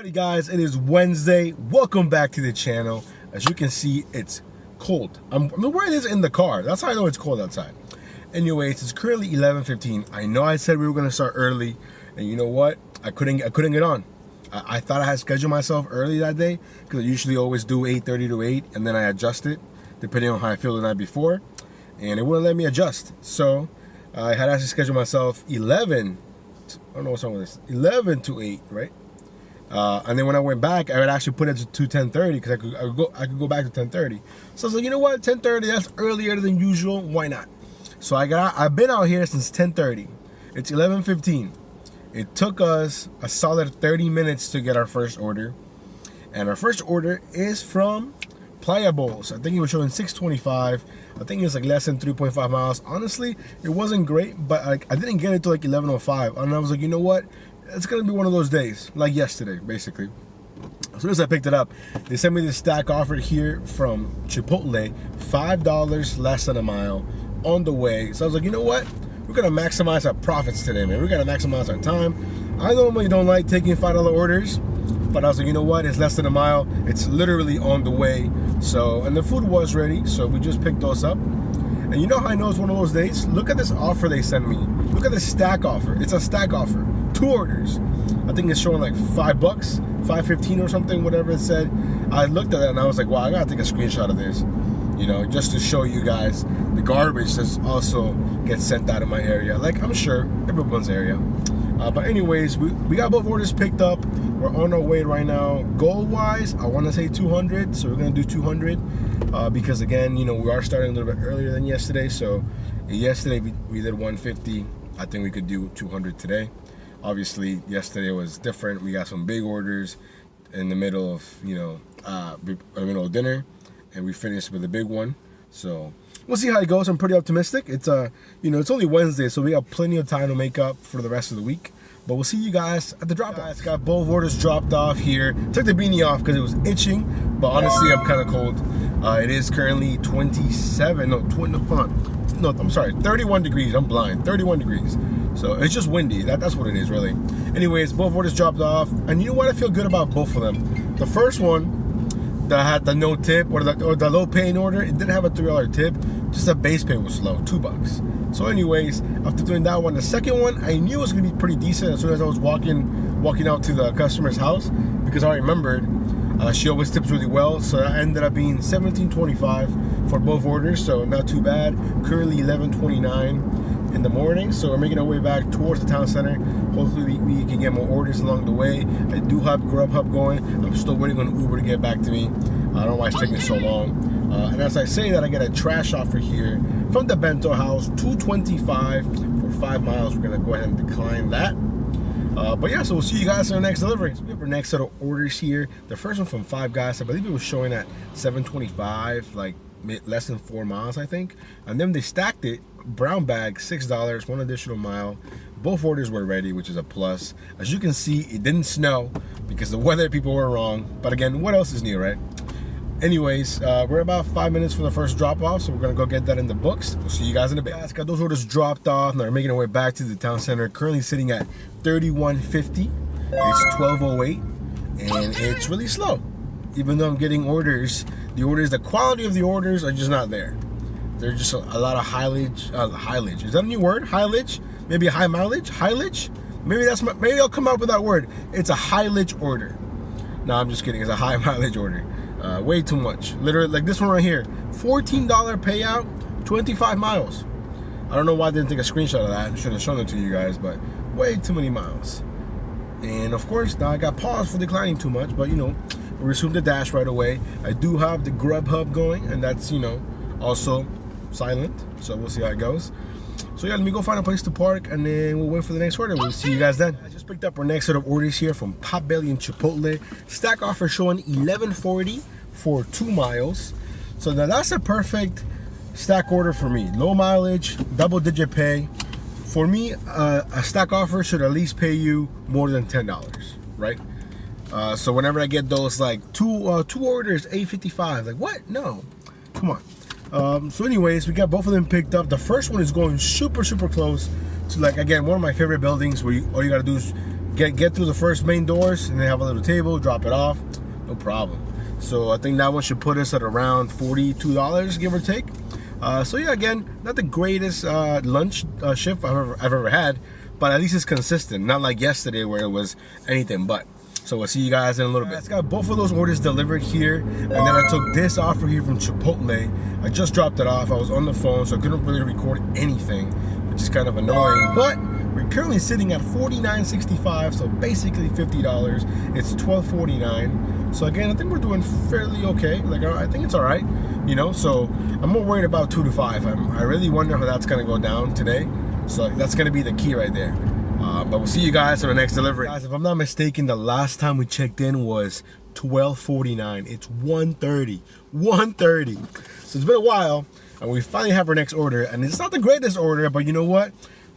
Alrighty guys, it is Wednesday. Welcome back to the channel. As you can see, it's cold. I'm wearing this in the car. That's how I know it's cold outside. Anyways, it's currently 11:15. I know I said we were gonna start early, and you know what? I couldn't get on. I thought I had scheduled myself early that day because I usually always do 8:30 to 8, and then I adjust it depending on how I feel the night before, and it wouldn't let me adjust. So I had actually scheduled myself 11. I don't know what's wrong with this. 11 to 8, right? And then when I went back, I would actually put it to 10:30 because I could go back to 10:30. So I was like, you know what, 10:30, that's earlier than usual. Why not? So I've been out here since 10:30. It's 11:15. It took us a solid 30 minutes to get our first order, and our first order is from Playa Bowls. I think it was showing 625. I think it was like less than 3.5 miles. Honestly, it wasn't great, but I didn't get it till like 11:05, and I was like, you know what? It's gonna be one of those days, like yesterday, basically. As soon as I picked it up, they sent me this stack offer here from Chipotle, $5 less than a mile on the way. So I was like, you know what? We're gonna maximize our profits today, man. We're gonna maximize our time. I normally don't like taking $5 orders, but I was like, you know what? It's less than a mile. It's literally on the way. So, and the food was ready, so we just picked those up. And you know how I know it's one of those days? Look at this offer they sent me. Look at this stack offer. It's a stack offer. 2 orders. I think it's showing like $5, $5.15 or something, whatever it said. I looked at it and I was like, wow, I gotta take a screenshot of this, you know, just to show you guys the garbage that's also gets sent out of my area. Like, I'm sure everyone's area. But anyways, we got both orders picked up. We're on our way right now. Goal-wise, I want to say 200, so we're gonna do 200 because again, you know, we are starting a little bit earlier than yesterday. So yesterday we did 150. I think we could do 200 today. Obviously, yesterday was different. We got some big orders in the middle of, you know, middle of dinner, and we finished with a big one. So we'll see how it goes. I'm pretty optimistic. It's you know, it's only Wednesday, so we got plenty of time to make up for the rest of the week. But we'll see you guys at the drop off. Got both orders dropped off here. Took the beanie off because it was itching, but honestly, I'm kind of cold. It is currently 31 degrees. I'm blind. 31 degrees. So it's just windy. That's what it is, really. Anyways, both orders dropped off, and you know what? I feel good about both of them. The first one that had the no tip or the low paying order, it did have a $3 tip. Just the base pay was low, $2. So anyways, after doing that one, the second one, I knew it was gonna be pretty decent as soon as I was walking out to the customer's house, because I remembered she always tips really well. So that ended up being $17.25 for both orders, so not too bad. Currently 11:29 in the morning, so we're making our way back towards the town center. Hopefully we can get more orders along the way. I do have Grubhub going. I'm still waiting on Uber to get back to me. I don't know why it's taking so long. And as I say that, I get a trash offer here from the Bento House, $2.25 for 5 miles. We're gonna go ahead and decline that. But yeah, so we'll see you guys in our next delivery. So we have our next set of orders here. The first one from Five Guys, I believe it was showing at $7.25, like less than 4 miles, I think. And then they stacked it, brown bag, $6, 1 additional mile. Both orders were ready, which is a plus. As you can see, it didn't snow because the weather people were wrong. But again, what else is new, right? Anyways, we're about 5 minutes from the first drop off, so we're gonna go get that in the books. We'll see you guys in a bit. Guys, got those orders dropped off. Now we're making our way back to the town center. Currently sitting at 3150. It's 1208, and it's really slow. Even though I'm getting orders, the quality of the orders are just not there. They're just a lot of haulage. Is that a new word? Haulage? Maybe a high mileage? Haulage? Maybe maybe I'll come up with that word. It's a haulage order. No, I'm just kidding. It's a high mileage order. Way too much. Literally, like this one right here, $14 payout, 25 miles. I don't know why I didn't take a screenshot of that. I should have shown it to you guys, but way too many miles. And of course, now I got paused for declining too much, but you know, we resumed the dash right away. I do have the Grubhub going, and that's, you know, also silent, so we'll see how it goes. So yeah, let me go find a place to park, and then we'll wait for the next order. We'll see you guys then. I just picked up our next set of orders here from Potbelly and Chipotle. Stack offer showing $11.40 for 2 miles. So now that's a perfect stack order for me. Low mileage, double-digit pay. For me, a stack offer should at least pay you more than $10, right? So whenever I get those like two orders, $8.55, like what? No, come on. So anyways, we got both of them picked up. The first one is going super close to, like, again, one of my favorite buildings where all you gotta do is get through the first main doors, and they have a little table, drop it off, no problem. So I think that one should put us at around $42, give or take. So yeah, again, not the greatest lunch shift I've ever had, but at least it's consistent. Not like yesterday where it was anything but. So we'll see you guys in a little bit. I got both of those orders delivered here, and then I took this offer here from Chipotle. I just dropped it off. I was on the phone, so I couldn't really record anything, which is kind of annoying. But we're currently sitting at $49.65, so basically $50. It's $12.49. So again, I think we're doing fairly okay. Like, I think it's all right, you know. So I'm more worried about 2 to 5. I really wonder how that's gonna go down today. So that's gonna be the key right there. But we'll see you guys on the next delivery. Guys, if I'm not mistaken, the last time we checked in was $12.49. It's 1:30. 1:30. So it's been a while, and we finally have our next order. And it's not the greatest order, but you know what?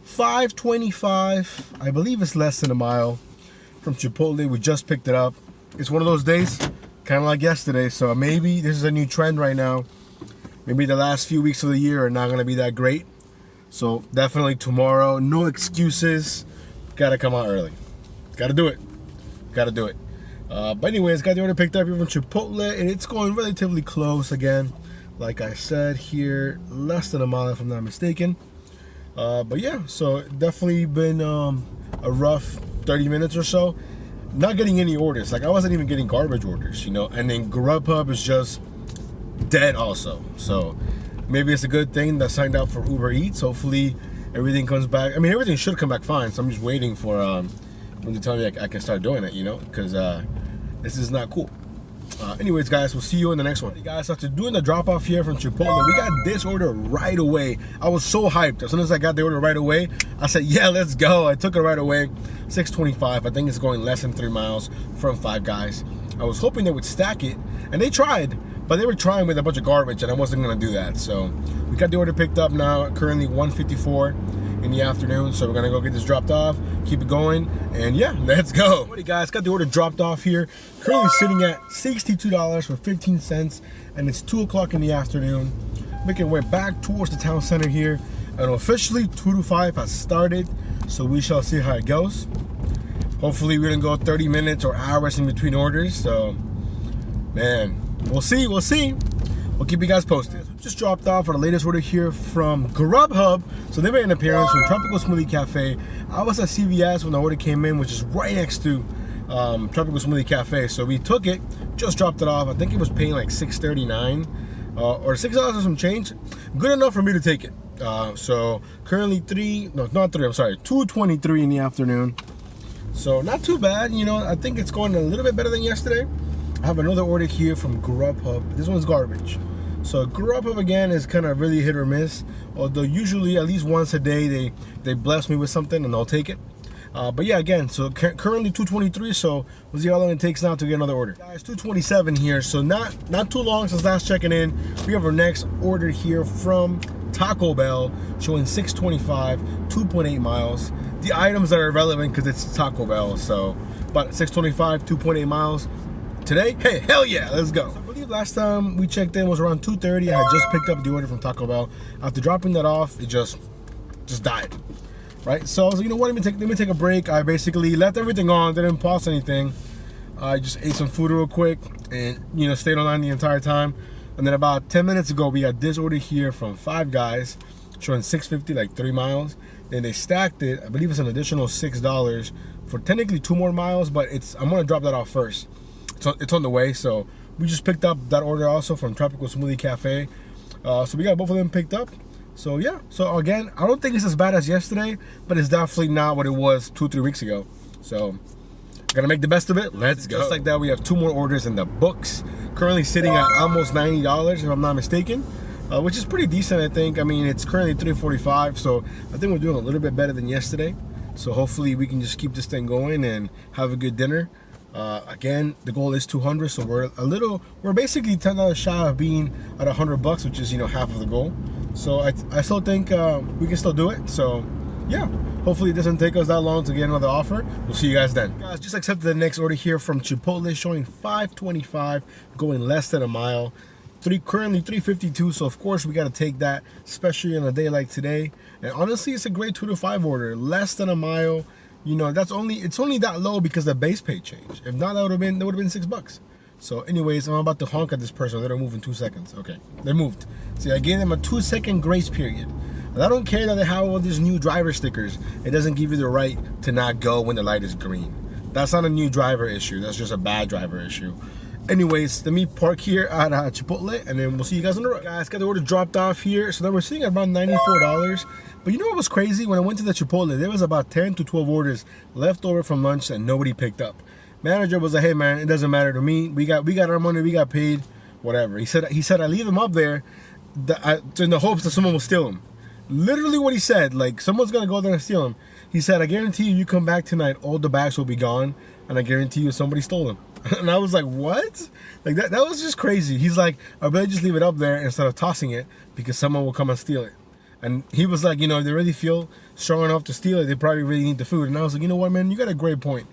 $5.25. I believe it's less than a mile from Chipotle. We just picked it up. It's one of those days, kind of like yesterday. So maybe this is a new trend right now. Maybe the last few weeks of the year are not going to be that great. So definitely tomorrow, no excuses. Gotta come out early. Gotta do it. Gotta do it. But anyways, got the order picked up here from Chipotle, and it's going relatively close again. Like I said here, less than a mile if I'm not mistaken. But yeah, so definitely been a rough 30 minutes or so. Not getting any orders. Like, I wasn't even getting garbage orders, you know. And then Grubhub is just dead also. So maybe it's a good thing that I signed up for Uber Eats. Hopefully everything comes back. I mean, everything should come back fine. So I'm just waiting for them to tell me I can start doing it, you know, because this is not cool. Anyways, guys, we'll see you in the next one. Hey guys, after doing the drop off here from Chipotle, we got this order right away. I was so hyped. As soon as I got the order right away, I said, yeah, let's go. I took it right away. $6.25. I think it's going less than 3 miles from Five Guys. I was hoping they would stack it, and they tried, but they were trying with a bunch of garbage, and I wasn't gonna do that. So we got the order picked up now, currently 1:54 in the afternoon. So we're gonna go get this dropped off, keep it going, and yeah, let's go. Alrighty guys, got the order dropped off here. Currently sitting at $62 for 15 cents, and it's 2 o'clock in the afternoon. Making our way back towards the town center here, and officially 2 to 5 has started, so we shall see how it goes. Hopefully we don't go 30 minutes or hours in between orders, so man, we'll see. We'll keep you guys posted. Just dropped off our latest order here from Grubhub. So they made an appearance from Tropical Smoothie Cafe. I was at CVS when the order came in, which is right next to Tropical Smoothie Cafe. So we took it, just dropped it off. I think it was paying like $6.39 or $6 or some change. Good enough for me to take it. So currently 2:23 in the afternoon. So not too bad, you know. I think it's going a little bit better than yesterday. I have another order here from Grubhub. This one's garbage. So Grubhub again is kind of really hit or miss. Although usually at least once a day they bless me with something and I'll take it. But yeah, again, so currently 2:23. So we'll see how long it takes now to get another order. Guys, 2:27 here. So not too long since last checking in. We have our next order here from Taco Bell, showing 6:25, 2.8 miles. The items that are relevant because it's Taco Bell. So, but 6:25, 2.8 miles. Today, hey, hell yeah, let's go. So I believe last time we checked in was around 2:30. I had just picked up the order from Taco Bell. After dropping that off, it just died, right? So I was like, you know what, let me take a break. I basically left everything on, didn't pause anything. I just ate some food real quick and, you know, stayed online the entire time. And then about 10 minutes ago, we got this order here from Five Guys, showing 6.50, like 3 miles. Then they stacked it. I believe it's an additional $6 for technically 2 more miles, but I'm gonna drop that off first. It's on the way. So we just picked up that order also from Tropical Smoothie Cafe. So we got both of them picked up. So yeah, so again, I don't think it's as bad as yesterday, but it's definitely not what it was 2-3 weeks ago. So gotta make the best of it. Let's go. Just like that, we have 2 more orders in the books. Currently sitting at almost $90 if I'm not mistaken, which is pretty decent, I think. I mean, it's currently $3.45, so I think we're doing a little bit better than yesterday. So hopefully we can just keep this thing going and have a good dinner. Again, the goal is 200, so we're basically $10 shy of being at $100, which is, you know, half of the goal. So I still think we can still do it. So yeah, hopefully it doesn't take us that long to get another offer. We'll see you guys then. Guys, just accepted the next order here from Chipotle, showing 5.25, going less than a mile. Currently 3.52, so of course we got to take that, especially on a day like today. And honestly, it's a great 2 to 5 order, less than a mile. You know, it's only that low because the base pay changed. If not, that would have been $6. So anyways, I'm about to honk at this person. They're moving 2 seconds. Okay, they moved. See, I gave them a 2-second grace period. And I don't care that they have all these new driver stickers. It doesn't give you the right to not go when the light is green. That's not a new driver issue. That's just a bad driver issue. Anyways, let me park here at Chipotle, and then we'll see you guys on the road. Guys, got the order dropped off here. So then we're sitting at about $94. But you know what was crazy? When I went to the Chipotle, there was about 10 to 12 orders left over from lunch that nobody picked up. Manager was like, hey man, it doesn't matter to me. We got our money, we got paid, whatever. He said I leave them up there in the hopes that someone will steal them. Literally what he said, like someone's gonna go there and steal them. He said, I guarantee you come back tonight, all the bags will be gone, and I guarantee you somebody stole them. And I was like, what? Like that was just crazy. He's like, I better just leave it up there instead of tossing it because someone will come and steal it. And he was like, you know, if they really feel strong enough to steal it, they probably really need the food. And I was like, you know what, man, you got a great point.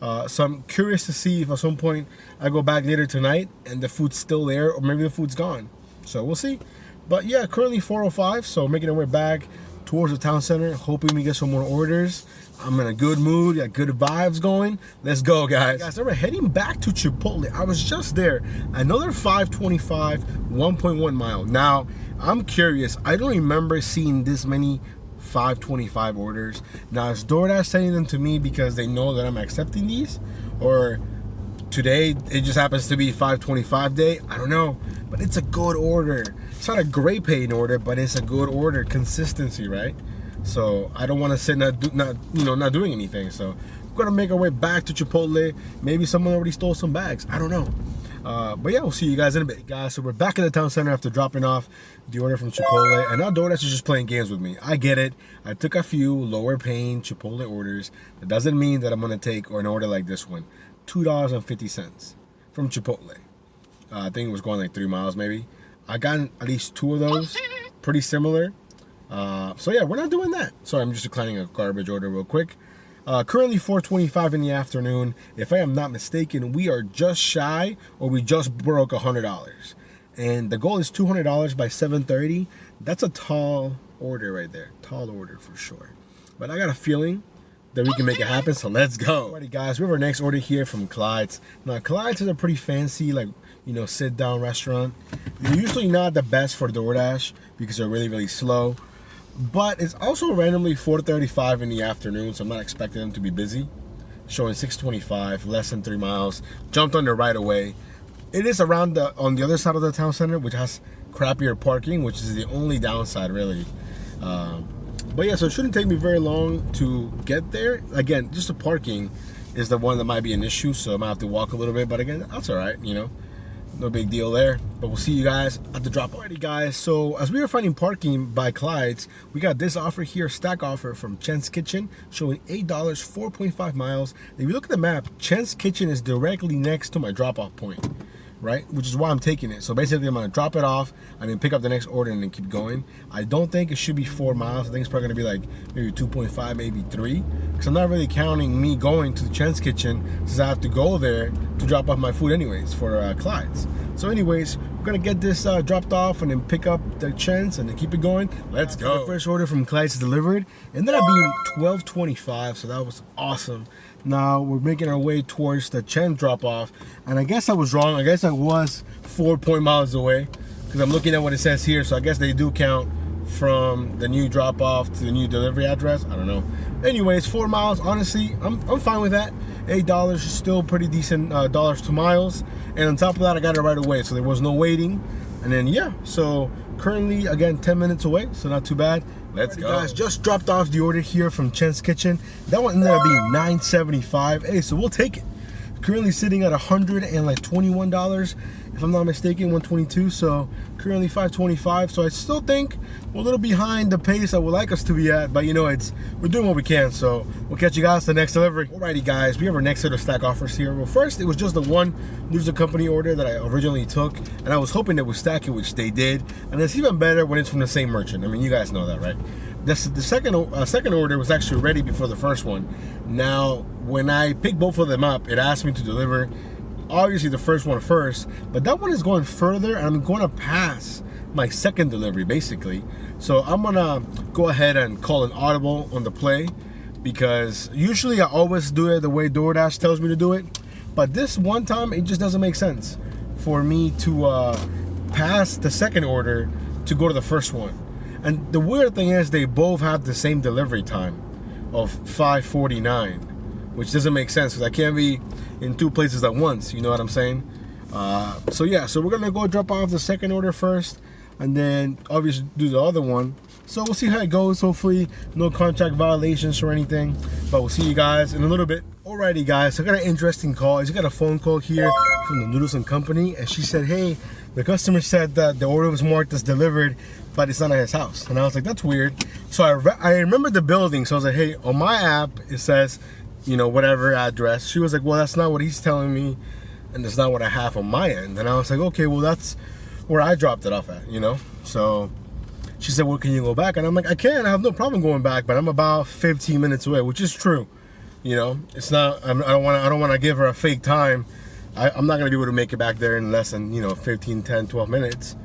So I'm curious to see if at some point I go back later tonight and the food's still there, or maybe the food's gone. So we'll see. But yeah, currently 4:05, so making our way back towards the town center, hoping we get some more orders. I'm in a good mood, got good vibes going. Let's go, guys. Guys, we're heading back to Chipotle. I was just there. Another 525, 1.1 mile. Now, I'm curious. I don't remember seeing this many 525 orders. Now, is DoorDash sending them to me because they know that I'm accepting these? Or today, it just happens to be 525 day? I don't know. But it's a good order. It's not a great paying order, but it's a good order. Consistency, right? So I don't want to sit not doing anything. So we're gonna make our way back to Chipotle. Maybe someone already stole some bags. I don't know. But yeah, we'll see you guys in a bit, guys. So we're back in the town center after dropping off the order from Chipotle, and now DoorDash is just playing games with me. I get it. I took a few lower paying Chipotle orders. That doesn't mean that I'm gonna take an order like this one, $2.50 from Chipotle. I think it was going like 3 miles maybe. I got at least 2 of those, pretty similar. So yeah, we're not doing that. Sorry, I'm just declining a garbage order real quick. Currently 4:25 in the afternoon. If I am not mistaken, we are just shy, or we just broke $100. And the goal is $200 by 7:30. That's a tall order right there. Tall order for sure. But I got a feeling that we can make it happen, so let's go. Alrighty guys, we have our next order here from Clyde's. Now Clyde's is a pretty fancy, like, you know, sit down restaurant. They're usually not the best for DoorDash because they're really, really slow. But it's also randomly 4:35 in the afternoon, so I'm not expecting them to be busy. Showing 6:25, less than 3 miles. Jumped on there right away. It is around on the other side of the town center, which has crappier parking, which is the only downside really. But yeah, so it shouldn't take me very long to get there. Again, just the parking is the one that might be an issue, so I might have to walk a little bit, but again, that's all right, you know. No big deal there, but we'll see you guys at the drop. Alrighty guys, so as we were finding parking by Clyde's, we got this offer here, stack offer from Chen's Kitchen, showing $8, 4.5 miles. If you look at the map, Chen's Kitchen is directly next to my drop-off point, right? Which is why I'm taking it. So basically I'm gonna drop it off and then pick up the next order and then keep going. I don't think it should be 4 miles. I think it's probably gonna be like maybe 2.5, maybe 3. Because I'm not really counting me going to the Chen's Kitchen since I have to go there to drop off my food anyways for Clyde's. So anyways, we're gonna get this dropped off and then pick up the Chen's and then keep it going. Let's go. The first order from Clyde's is delivered. Ended up being $12.25, so that was awesome. Now we're making our way towards the Chen drop off, and I guess I was wrong. I guess I was 4 miles away because I'm looking at what it says here. So I guess they do count from the new drop off to the new delivery address. I don't know. Anyways, 4 miles. Honestly, I'm fine with that. $8 is still pretty decent dollars to miles, and on top of that, I got it right away, so there was no waiting. And then yeah, so currently again 10 minutes away, so not too bad. Let's go. Guys, just dropped off the order here from Chen's Kitchen. That one ended up being $9.75. Hey, so we'll take it. Currently sitting at $121, if I'm not mistaken, 122. So currently $5.25. So I still think we're a little behind the pace I would like us to be at, but you know, we're doing what we can. So we'll catch you guys the next delivery. Alrighty guys, we have our next set of stack offers here. Well, first it was just the one news of company order that I originally took, and I was hoping they would stack it, which they did. And it's even better when it's from the same merchant. I mean, you guys know that, right? The second order was actually ready before the first one. Now, when I picked both of them up, it asked me to deliver, obviously the first one first, but that one is going further, and I'm going to pass my second delivery, basically. So I'm going to go ahead and call an audible on the play because usually I always do it the way DoorDash tells me to do it, but this one time it just doesn't make sense for me to pass the second order to go to the first one. And the weird thing is they both have the same delivery time of 5:49, which doesn't make sense because I can't be in two places at once, you know what I'm saying? So yeah, so we're gonna go drop off the second order first and then obviously do the other one. So we'll see how it goes. Hopefully no contract violations or anything, but we'll see you guys in a little bit. Alrighty guys, so I got an interesting call. I just got a phone call here from the Noodles and Company, and she said, hey, the customer said that the order was marked as delivered, but it's not at his house. And I was like, that's weird. So I remember the building, so I was like, hey, on my app it says, you know, whatever address. She was like, well, that's not what he's telling me, and that's not what I have on my end. And I was like, okay, well, that's where I dropped it off at, you know? So she said, well, can you go back? And I'm like, I can, I have no problem going back, but I'm about 15 minutes away, which is true. You know, it's not, I don't want to give her a fake time. I'm not going to be able to make it back there in less than, you know, 15, 10, 12 minutes,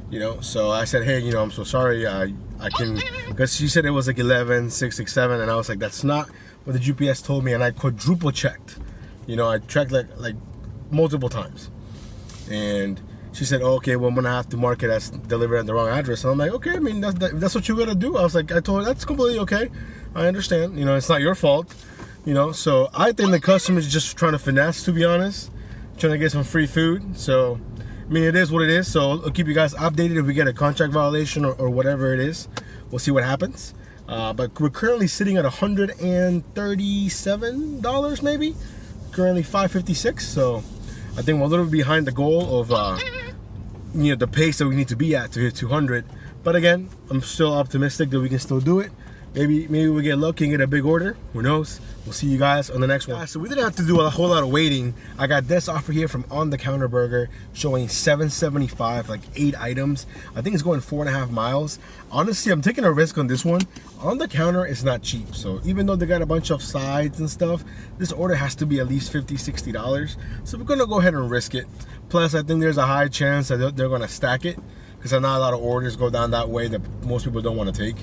you know? So I said, hey, you know, I'm so sorry. I can, because she said it was like 11,667, and I was like, that's not what the GPS told me. And I quadruple checked, you know, I checked like multiple times. And she said, oh, okay, well, I'm gonna have to mark it as delivered at the wrong address. And I'm like, okay, I mean, that's what you gotta do. I was like, I told her, that's completely okay. I understand, you know, it's not your fault, you know. So I think the customer's just trying to finesse, to be honest, trying to get some free food. So, I mean, it is what it is. So I'll keep you guys updated if we get a contract violation or whatever it is. We'll see what happens. But we're currently sitting at $137 maybe. Currently $556. So I think we're a little bit behind the goal of you know, the pace that we need to be at to hit 200. But again, I'm still optimistic that we can still do it. Maybe we get lucky and get a big order. Who knows? We'll see you guys on the next one. So we didn't have to do a whole lot of waiting. I got this offer here from On the Counter Burger showing $7.75, like 8 items. I think it's going 4.5 miles. Honestly, I'm taking a risk on this one. On the Counter is not cheap. So even though they got a bunch of sides and stuff, this order has to be at least $50, $60. So we're gonna go ahead and risk it. Plus, I think there's a high chance that they're gonna stack it, because not a lot of orders go down that way that most people don't want to take,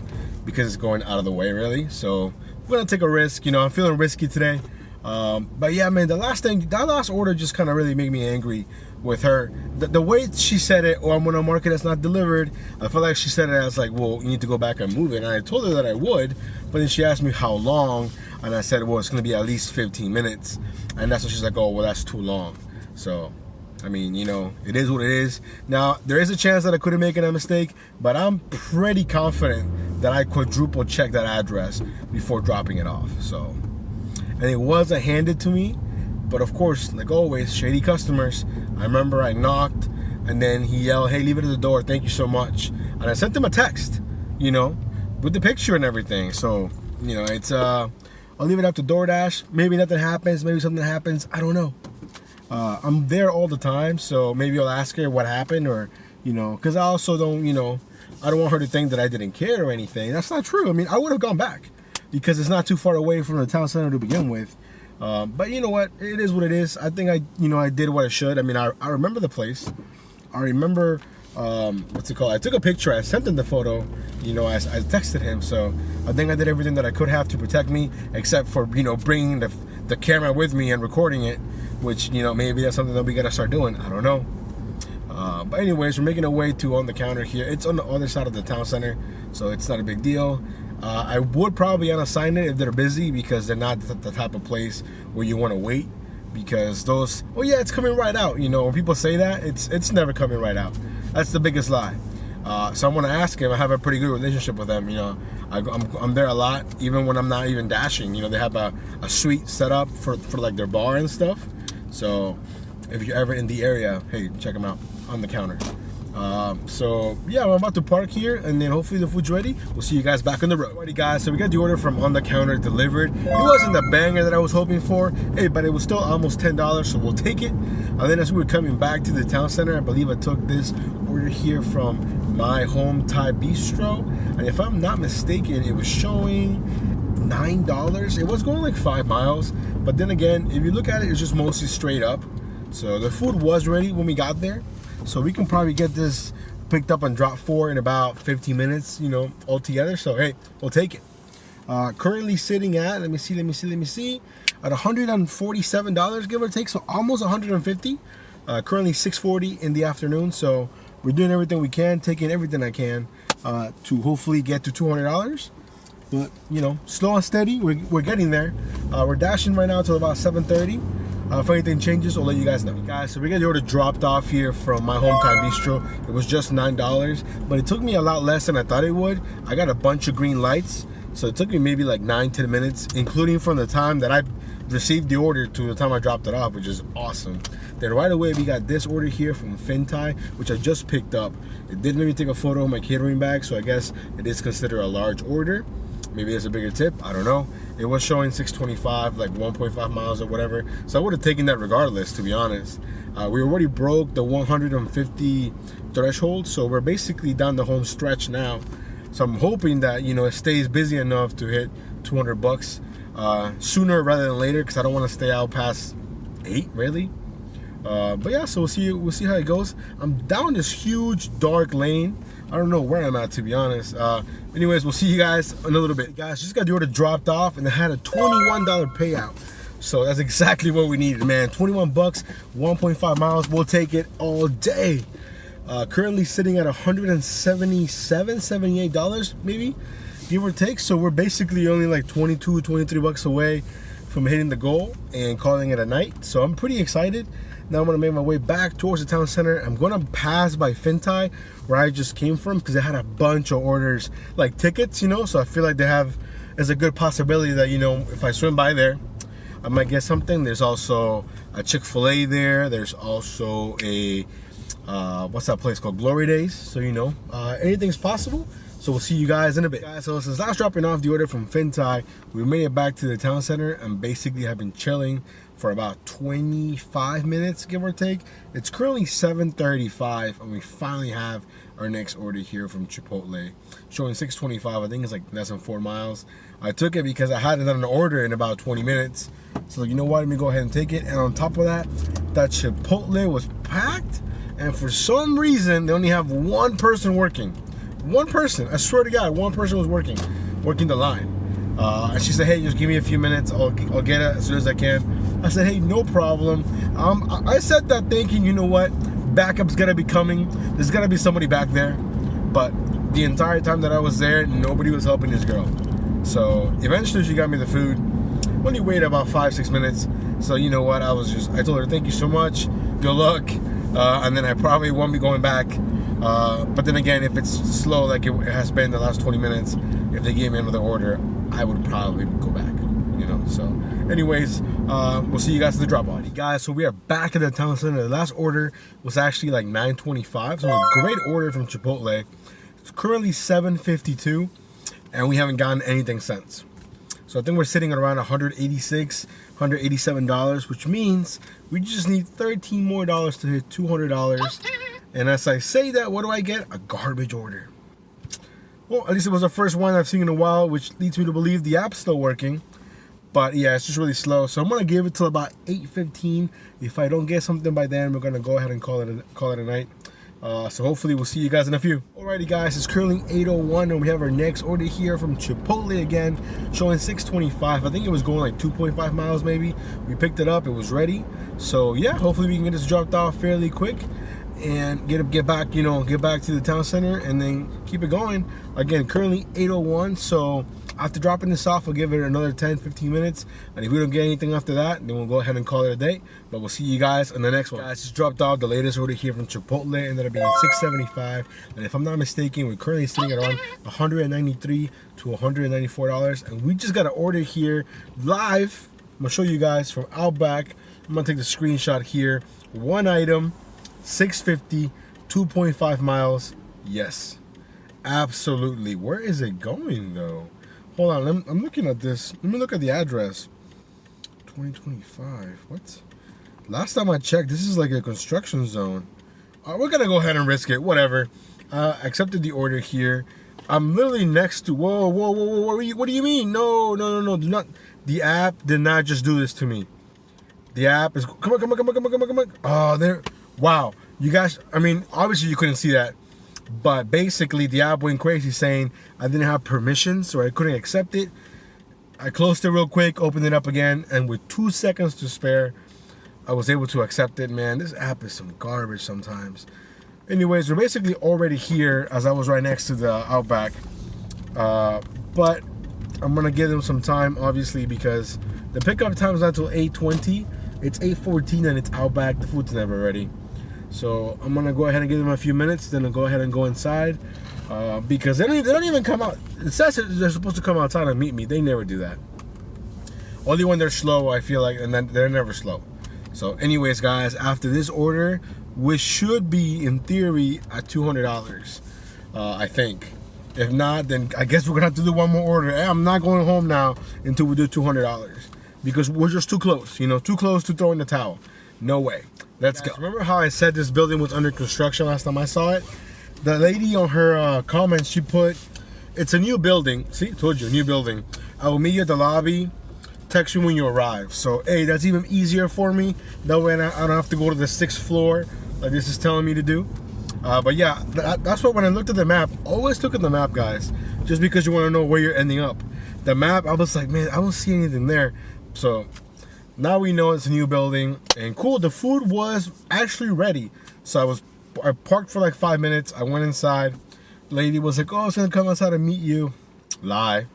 because it's going out of the way, really. So we're gonna take a risk. You know, I'm feeling risky today. But yeah, man, that last order just kind of really made me angry with her. The way she said it, or I'm gonna mark it as not delivered, I felt like she said it as like, well, you need to go back and move it. And I told her that I would, but then she asked me how long, and I said, well, it's gonna be at least 15 minutes. And that's when she's like, oh, well, that's too long. So I mean, you know, it is what it is. Now, there is a chance that I could have made a mistake, but I'm pretty confident that I quadruple checked that address before dropping it off. So, and it wasn't handed to me, but of course, like always, shady customers. I remember I knocked, and then he yelled, hey, leave it at the door, thank you so much. And I sent him a text, you know, with the picture and everything. So, you know, it's, I'll leave it up to DoorDash. Maybe nothing happens, maybe something happens, I don't know. I'm there all the time, so maybe I'll ask her what happened, or, you know, because I also don't, you know, I don't want her to think that I didn't care or anything. That's not true. I mean, I would have gone back because it's not too far away from the town center to begin with. But you know what? It is what it is. I think I did what I should. I mean, I remember the place. I remember, what's it called? I took a picture. I sent him the photo. You know, I texted him. So I think I did everything that I could have to protect me, except for, you know, bringing the camera with me and recording it. Which, you know, maybe that's something that we gotta start doing. I don't know. But anyways, we're making our way to On the Counter here. It's on the other side of the town center, so it's not a big deal. I would probably unassign it if they're busy, because they're not the type of place where you want to wait. Because those, oh yeah, it's coming right out. You know, when people say that, it's never coming right out. That's the biggest lie. So I'm gonna ask him. I have a pretty good relationship with them. You know, I'm there a lot, even when I'm not even dashing. You know, they have a suite set up for like their bar and stuff. So if you're ever in the area, hey, check them out On the Counter. So yeah, I'm about to park here, and then hopefully the food's ready. We'll see you guys back on the road. Alrighty guys, so we got the order from On the Counter delivered. It wasn't the banger that I was hoping for, hey, but it was still almost $10, so we'll take it. And then as we were coming back to the town center, I believe I took this order here from My Home Thai Bistro, and if I'm not mistaken, it was showing $9. It was going like 5 miles, but then again, if you look at it, it's just mostly straight up. So the food was ready when we got there, so we can probably get this picked up and dropped for in about 15 minutes, you know, altogether. So hey, we'll take it. Currently sitting at, let me see, at $147, give or take, so almost 150. Currently 6:40 in the afternoon, so we're doing everything we can, taking everything I can to hopefully get to $200. But you know, slow and steady, we're getting there. We're dashing right now till about 7:30. If anything changes, I'll let you guys know. Guys, so we got the order dropped off here from my hometown bistro. It was just $9, but it took me a lot less than I thought it would. I got a bunch of green lights, so it took me maybe like 9-10 minutes, including from the time that I received the order to the time I dropped it off, which is awesome. Then right away we got this order here from Fintai, which I just picked up. It did make me take a photo of my catering bag, so I guess it is considered a large order. Maybe it's a bigger tip, I don't know. It was showing 625, like 1.5 miles or whatever. So I would have taken that regardless, to be honest. We already broke the 150 threshold, so we're basically down the home stretch now. So I'm hoping that, you know, it stays busy enough to hit 200 bucks sooner rather than later, because I don't want to stay out past 8, really. But yeah, so we'll see how it goes. I'm down this huge dark lane. I don't know where I'm at, to be honest. Anyways, we'll see you guys in a little bit. Guys, just got the order dropped off and it had a $21 payout. So that's exactly what we needed, man. 21 bucks, 1.5 miles. We'll take it all day. Currently sitting at $177, $78 maybe, give or take. So we're basically only like 22, 23 bucks away from hitting the goal and calling it a night. So I'm pretty excited. Now I'm gonna make my way back towards the town center. I'm gonna pass by Fintai, where I just came from, because they had a bunch of orders, like tickets, you know. So I feel like there's a good possibility that, you know, if I swim by there, I might get something. There's also a Chick-fil-A there. There's also a what's that place called? Glory Days. So, you know, anything's possible. So we'll see you guys in a bit. Guys, so since last dropping off the order from Fintai, we made it back to the town center and basically have been chilling for about 25 minutes, give or take. It's currently 7:35 and we finally have our next order here from Chipotle, showing 625. I think it's like less than 4 miles. I took it because I hadn't done an order in about 20 minutes. So you know what, let me go ahead and take it. And on top of that, that Chipotle was packed, and for some reason they only have one person working. One person, I swear to God, one person was working the line. And she said, hey, just give me a few minutes, I'll get it as soon as I can. I said, hey, no problem. I said that thinking, you know what, backup's gonna be coming. There's gonna be somebody back there. But the entire time that I was there, nobody was helping this girl. So eventually she got me the food. Only waited about 5-6 minutes. So you know what, I told her, thank you so much, good luck. And then I probably won't be going back. But then again, if it's slow like it has been the last 20 minutes, if they gave me another order, I would probably go back, you know. So anyways, we'll see you guys at the drop off. Guys, so we are back at the town center. The last order was actually like 9:25, so a great order from Chipotle. It's currently 7:52 and we haven't gotten anything since. So I think we're sitting at around $186, $187, which means we just need $13 more to hit $200. And as I say that, what do I get? A garbage order. Well, at least it was the first one I've seen in a while, which leads me to believe the app's still working. But yeah, it's just really slow. So I'm gonna give it till about 8:15. If I don't get something by then, we're gonna go ahead and call it a night. So hopefully we'll see you guys in a few. Alrighty guys, it's currently 8:01 and we have our next order here from Chipotle again, showing 625. I think it was going like 2.5 miles maybe. We picked it up, it was ready. So yeah, hopefully we can get this dropped off fairly quick and get back to the town center and then keep it going. Again, currently 8:01, so after dropping this off, we'll give it another 10-15 minutes, and if we don't get anything after that, then we'll go ahead and call it a day. But we'll see you guys in the next one. Guys, just dropped off the latest order here from Chipotle, ended up being $6.75, and if I'm not mistaken, we're currently sitting at around $193 to $194, and we just got an order here live. I'm gonna show you guys from Outback. I'm gonna take the screenshot here. One item, $6.50, 2.5 miles. Yes, absolutely. Where is it going though? Hold on, I'm looking at this. Let me look at the address. 2025. What? Last time I checked, this is like a construction zone. We're gonna go ahead and risk it. Whatever. Accepted the order here. I'm literally next to. Whoa. What do you mean? No. Do not. The app did not just do this to me. The app is. Come on. Oh, there. Wow. You guys. I mean, obviously you couldn't see that. But basically, the app went crazy saying I didn't have permissions, or I couldn't accept it. I closed it real quick, opened it up again, and with 2 seconds to spare, I was able to accept it. Man, this app is some garbage sometimes. Anyways, we're basically already here, as I was right next to the Outback. But I'm gonna give them some time, obviously, because the pickup time is not until 8:20. It's 8:14 and it's Outback. The food's never ready. So I'm gonna go ahead and give them a few minutes, then I'll go ahead and go inside. Because they don't even come out. It says they're supposed to come outside and meet me. They never do that. Only when they're slow, I feel like, and then they're never slow. So anyways, guys, after this order, which should be, in theory, at $200, I think. If not, then I guess we're gonna have to do one more order. I'm not going home now until we do $200, because we're just too close, you know, too close to throwing the towel. No way. Let's go. Remember how I said this building was under construction last time I saw it? The lady on her comments, she put, it's a new building. See, told you, new building. I will meet you at the lobby. Text you when you arrive. So, hey, that's even easier for me. That way I don't have to go to the 6th floor like this is telling me to do. But yeah, that's what, when I looked at the map, always look at the map, guys, just because you want to know where you're ending up. The map, I was like, man, I don't see anything there. So now we know it's a new building, and cool, the food was actually ready. So I parked for like 5 minutes. I went inside. Lady was like, oh, I was gonna come outside and meet you. Lie,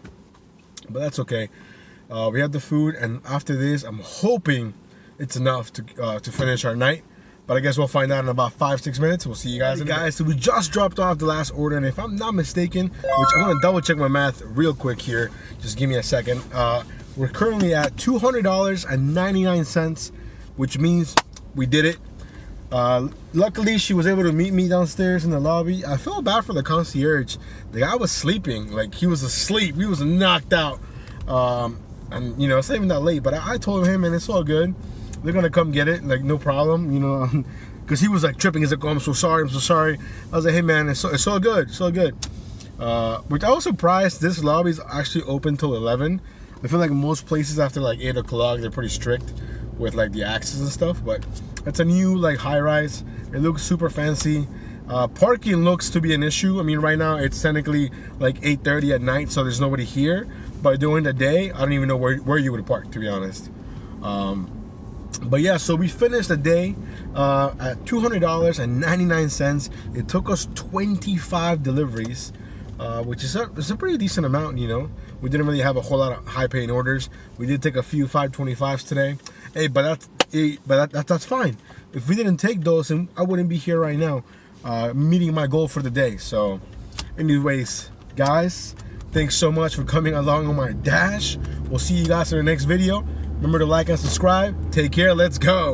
but that's okay. We have the food, and after this, I'm hoping it's enough to finish our night. But I guess we'll find out in about 5-6 minutes. We'll see you guys. So we just dropped off the last order, and if I'm not mistaken, which I'm gonna double check my math real quick here. Just give me a second. We're currently at $200.99, which means we did it. Luckily, she was able to meet me downstairs in the lobby. I felt bad for the concierge. The guy was sleeping, like he was asleep. He was knocked out. And you know, it's not even that late, but I told him, man, it's all good. They're gonna come get it, like no problem, you know, because he was like tripping. He's like, oh, I'm so sorry. I was like, hey man, it's all good, it's all good. Which I was surprised this lobby is actually open till 11. I feel like most places after like 8 o'clock, they're pretty strict with like the access and stuff, but it's a new like high rise. It looks super fancy. Parking looks to be an issue. I mean, right now it's technically like 8:30 at night, so there's nobody here. But during the day, I don't even know where you would park, to be honest. But yeah, so we finished the day at $200.99. It took us 25 deliveries, which is a pretty decent amount, you know. We didn't really have a whole lot of high-paying orders. We did take a few 525s today. Hey, but that's fine. If we didn't take those, then I wouldn't be here right now, meeting my goal for the day. So, anyways, guys, thanks so much for coming along on my dash. We'll see you guys in the next video. Remember to like and subscribe. Take care. Let's go.